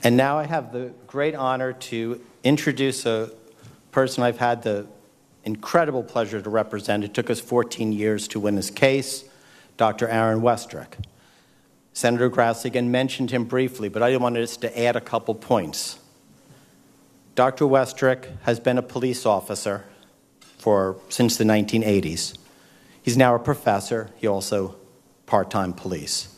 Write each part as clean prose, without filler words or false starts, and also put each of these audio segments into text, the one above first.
And now I have the great honor to introduce a person I've had the incredible pleasure to represent. It took us 14 years to win this case, Dr. Aaron Westrick. Senator Grassley again mentioned him briefly, but I wanted us to add a couple points. Dr. Westrick has been a police officer since the 1980s. He's now a professor. He also part-time police.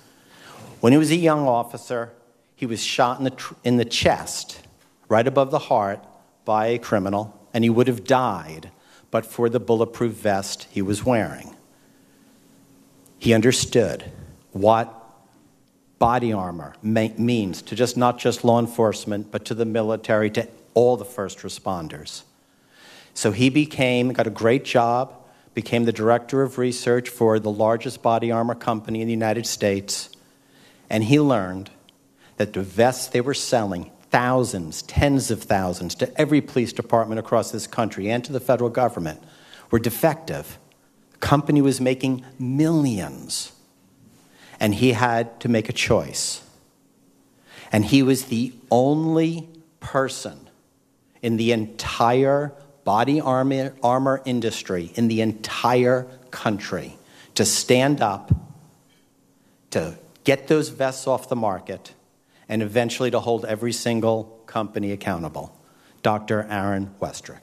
When he was a young officer, he was shot in the chest, right above the heart, by a criminal, and he would have died but for the bulletproof vest he was wearing. He understood what body armor means to not just law enforcement, but to the military, to all the first responders. So he got a great job, became the director of research for the largest body armor company in the United States, and he learned that the vests they were selling, thousands, tens of thousands, to every police department across this country and to the federal government, were defective. The company was making millions, and he had to make a choice. And he was the only person in the entire body armor industry, in the entire country, to stand up, to get those vests off the market, and eventually to hold every single company accountable. Dr. Aaron Westrick.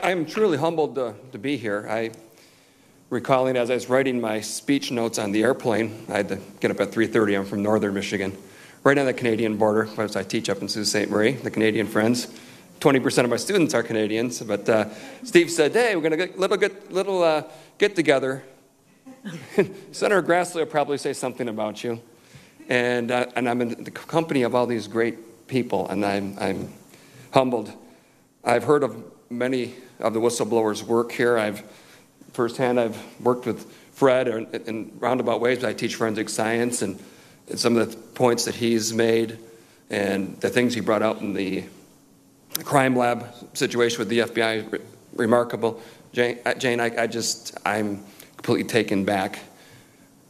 I'm truly humbled to be here. Recalling as I was writing my speech notes on the airplane, I had to get up at 3:30. I'm from northern Michigan, right on the Canadian border. I teach up in Sault Ste. Marie, the Canadian Friends. 20% of my students are Canadians, but Steve said, "Hey, we're going to get little get together." Senator Grassley will probably say something about you, and I'm in the company of all these great people, and I'm humbled. I've heard of many of the whistleblowers' work here. I've worked with Fred in roundabout ways. I teach forensic science, and some of the points that he's made, and the things he brought out in the crime lab situation with the FBI, remarkable. Jane, I'm completely taken back.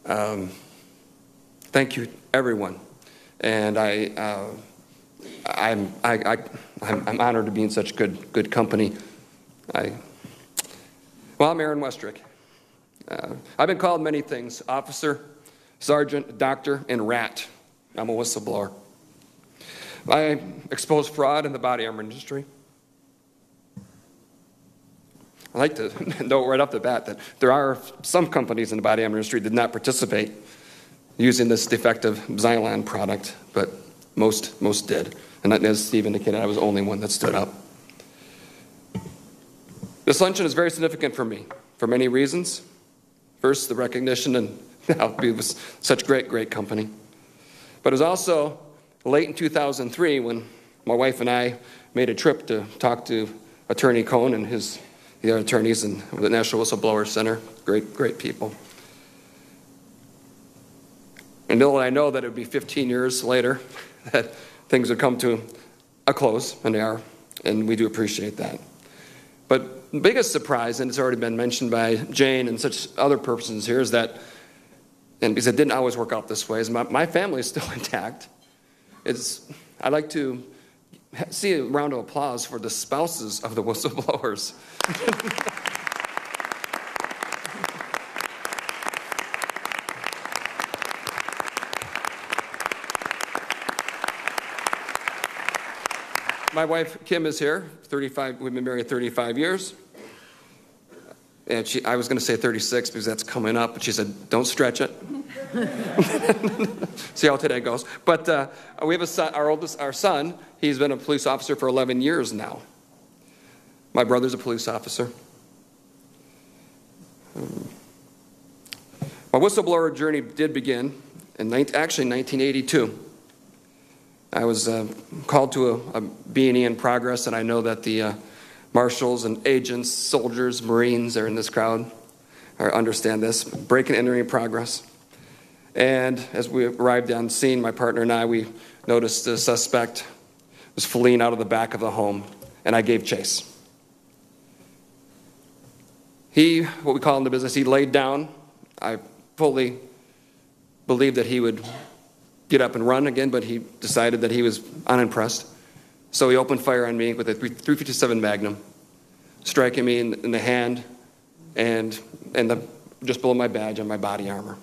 Thank you, everyone, and I'm honored to be in such good company. I'm Aaron Westrick. I've been called many things: officer, sergeant, doctor, and rat. I'm a whistleblower. I expose fraud in the body armor industry. I'd like to note right off the bat that there are some companies in the body armor industry that did not participate using this defective Xylon product, but most did. And as Steve indicated, I was the only one that stood up. This luncheon is very significant for me for many reasons. First, the recognition and how to be with such great company. But it was also late in 2003 when my wife and I made a trip to talk to Attorney Cohn and the other attorneys in the National Whistleblower Center. Great people. And little I know that it would be 15 years later that things would come to a close, and they are, and we do appreciate that. But the biggest surprise, and it's already been mentioned by Jane and such other persons here, is that, and because it didn't always work out this way, is my family is still intact. I'd like to see a round of applause for the spouses of the whistleblowers. My wife, Kim, is here. We've been married 35 years. And I was going to say 36 because that's coming up, but she said, don't stretch it. See how today goes. But we have a son, our son, he's been a police officer for 11 years now. My brother's a police officer. My whistleblower journey did begin in 1982. I was called to a B&E in progress, and I know that the marshals and agents, soldiers, Marines are in this crowd, or understand this, break and entering in progress. And as we arrived on scene, my partner and I, we noticed the suspect was fleeing out of the back of the home, and I gave chase. what we call in the business, he laid down. I fully believed that he would get up and run again, but he decided that he was unimpressed. So he opened fire on me with a .357 Magnum, striking me in the hand and just below my badge on my body armor.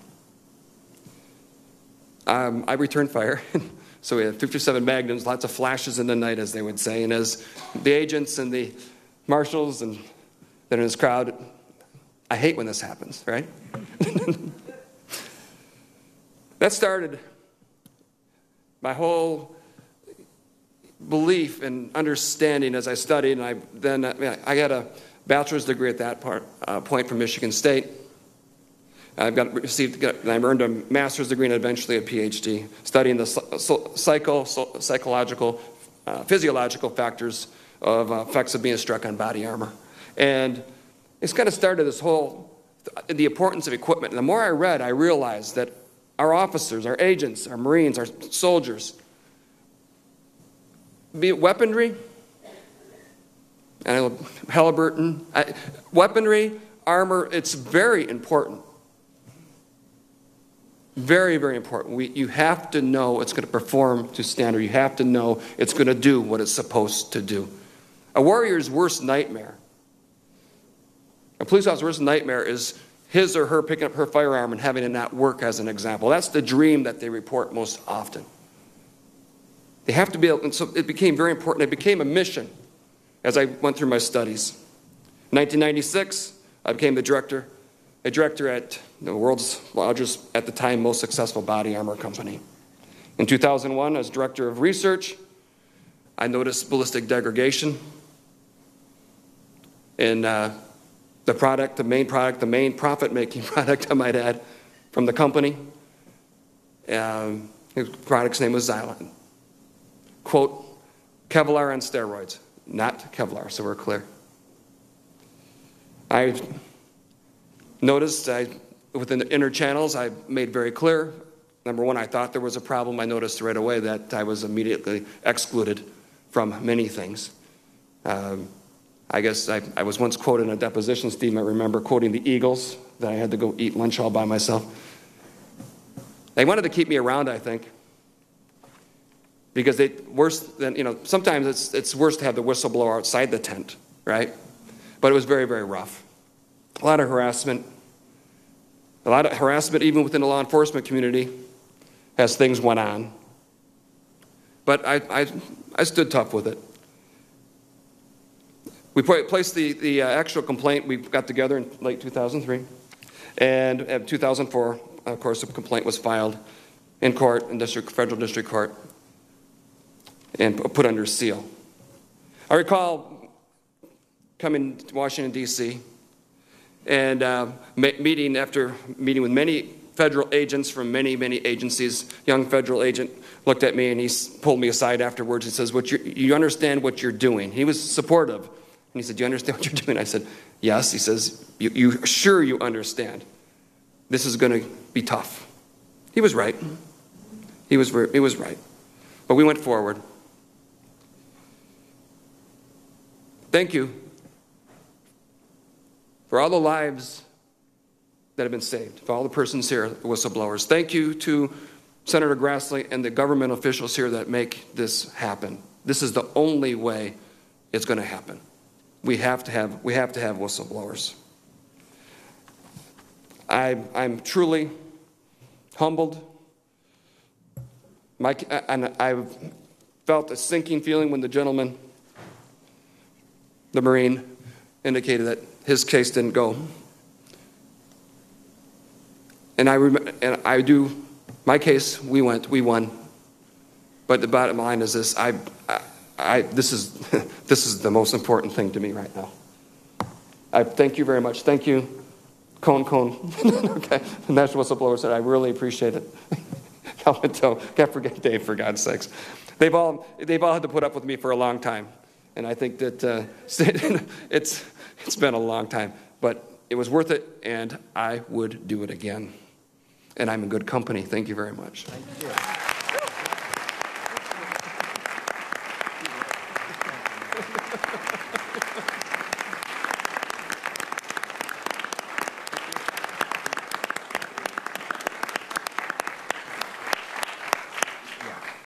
I returned fire. So we had .357 Magnums, lots of flashes in the night, as they would say. And as the agents and the marshals and that in this crowd, I hate when this happens, right? That started my whole belief and understanding as I studied. And I had a bachelor's degree at that point from Michigan State. I earned a master's degree and eventually a PhD, studying the psychological, physiological factors of effects of being struck on body armor. And it's kind of started this the importance of equipment. And the more I read, I realized that our officers, our agents, our Marines, our soldiers, be it weaponry, Halliburton, weaponry, armor, it's very important. Very, very important. You have to know it's going to perform to standard. You have to know it's going to do what it's supposed to do. A warrior's worst nightmare, a police officer's worst nightmare is his or her picking up her firearm and having it not work, as an example. That's the dream that they report most often. They have to be able, and so it became very important. It became a mission as I went through my studies. In 1996, I became a director at the world's largest, at the time, most successful body armor company. In 2001, as director of research, I noticed ballistic degradation in the main profit-making product, I might add, from the company. The product's name was Xylon. Quote, Kevlar on steroids, not Kevlar, so we're clear. I noticed within the inner channels, I made very clear, number one, I thought there was a problem. I noticed right away that I was immediately excluded from many things. I guess I was once quoted in a deposition, Steve might remember, quoting the Eagles, that I had to go eat lunch all by myself. They wanted to keep me around, I think, because sometimes it's worse to have the whistleblower outside the tent, right? But it was very, very rough. A lot of harassment even within the law enforcement community as things went on. But I stood tough with it. We placed the actual complaint. We got together in late 2003. And in 2004, of course, the complaint was filed in court, in federal district court, and put under seal. I recall coming to Washington, D.C., and meeting with many federal agents from many, many agencies. Young federal agent looked at me and he pulled me aside afterwards. He says, you understand what you're doing? He was supportive. And he said, you understand what you're doing? I said, yes. He says, you sure you understand? This is going to be tough. He was right. He was right. But we went forward. Thank you for all the lives that have been saved, for all the persons here, the whistleblowers. Thank you to Senator Grassley and the government officials here that make this happen. This is the only way it's going to happen. We have to have whistleblowers. I'm truly humbled. And I felt a sinking feeling when the gentleman, the Marine, indicated that his case didn't go. And my case, we won. But the bottom line is this: this is the most important thing to me right now. I thank you very much. Thank you, Cone. Okay, the National Whistleblower said I really appreciate it. Can't forget Dave, for God's sakes. They've all had to put up with me for a long time, and I think that it's been a long time, but it was worth it, and I would do it again. And I'm in good company. Thank you very much. Thank you.